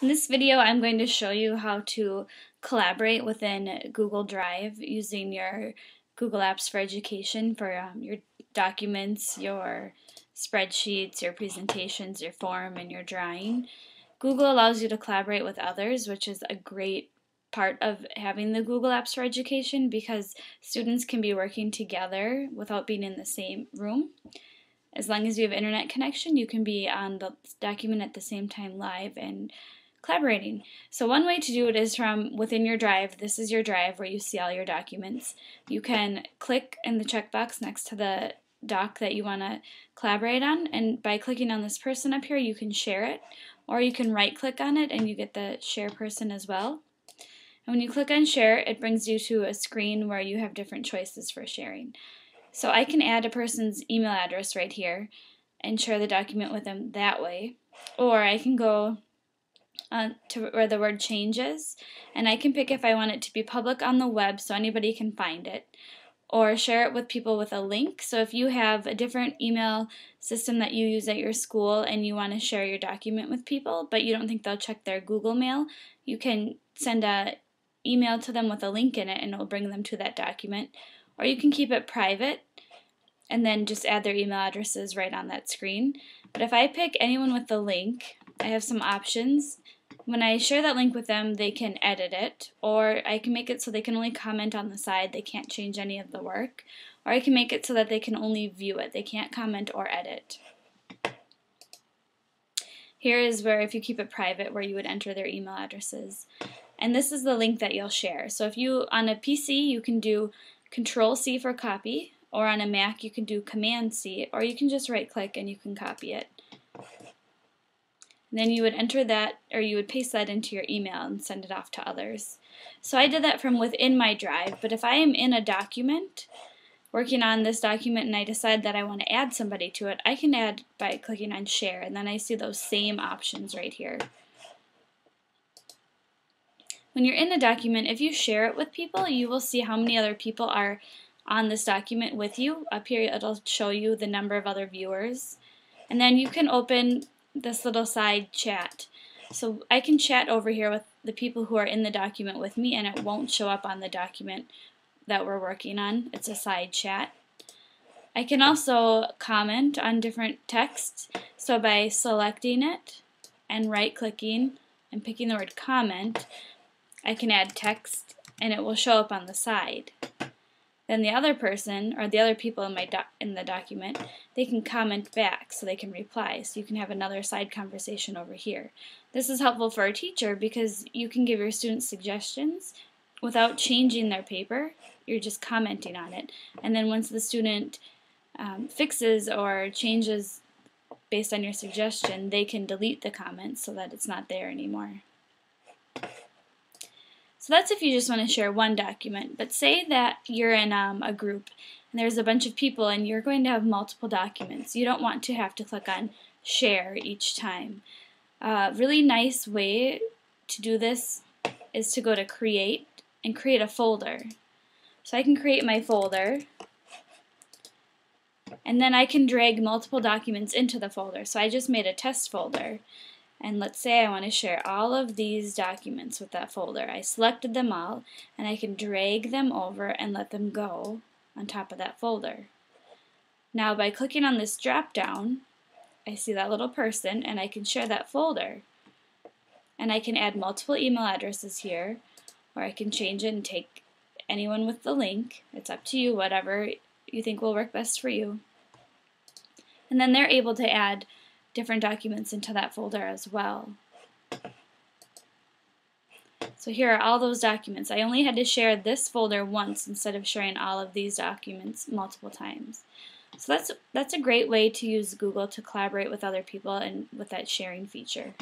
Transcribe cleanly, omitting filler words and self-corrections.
In this video, I'm going to show you how to collaborate within Google Drive using your Google Apps for Education for your documents, your spreadsheets, your presentations, your form, and your drawing. Google allows you to collaborate with others, which is a great part of having the Google Apps for Education because students can be working together without being in the same room. As long as you have internet connection, you can be on the document at the same time live and collaborating. So one way to do it is from within your drive. This is your drive where you see all your documents. You can click in the checkbox next to the doc that you want to collaborate on, and by clicking on this person up here you can share it, or you can right click on it and you get the share person as well. And when you click on share, it brings you to a screen where you have different choices for sharing. So I can add a person's email address right here and share the document with them that way, or I can go to where the word changes, and I can pick if I want it to be public on the web so anybody can find it, or share it with people with a link. So if you have a different email system that you use at your school and you want to share your document with people, but you don't think they'll check their Google Mail, you can send an email to them with a link in it and it will bring them to that document. Or you can keep it private and then just add their email addresses right on that screen. But if I pick anyone with the link, I have some options. When I share that link with them, they can edit it, or I can make it so they can only comment on the side, they can't change any of the work, or I can make it so that they can only view it, they can't comment or edit. Here is where, if you keep it private, where you would enter their email addresses. And this is the link that you'll share. So if you, on a PC, you can do Control-C for copy, or on a Mac you can do Command-C, or you can just right-click and you can copy it. And then you would enter that, or you would paste that into your email and send it off to others. So I did that from within my drive, but if I am in a document, working on this document, and I decide that I want to add somebody to it, I can add by clicking on share, and then I see those same options right here. When you're in a document, if you share it with people, you will see how many other people are on this document with you. Up here it'll show you the number of other viewers. And then you can open this little side chat. So I can chat over here with the people who are in the document with me, and it won't show up on the document that we're working on. It's a side chat. I can also comment on different texts. So by selecting it and right-clicking and picking the word comment, I can add text and it will show up on the side. Then the other person, or the other people in the document, they can comment back, so they can reply. So you can have another side conversation over here. This is helpful for a teacher because you can give your students suggestions without changing their paper. You're just commenting on it. And then once the student fixes or changes based on your suggestion, they can delete the comment so that it's not there anymore. So that's if you just want to share one document. But say that you're in a group and there's a bunch of people and you're going to have multiple documents. You don't want to have to click on share each time. A really nice way to do this is to go to create and create a folder. So I can create my folder, and then I can drag multiple documents into the folder. So I just made a test folder. And let's say I want to share all of these documents with that folder. I selected them all, and I can drag them over and let them go on top of that folder. Now by clicking on this drop down, I see that little person, and I can share that folder. And I can add multiple email addresses here, or I can change it and take anyone with the link. It's up to you, whatever you think will work best for you. And then they're able to add different documents into that folder as well. So here are all those documents. I only had to share this folder once instead of sharing all of these documents multiple times. So that's a great way to use Google to collaborate with other people and with that sharing feature.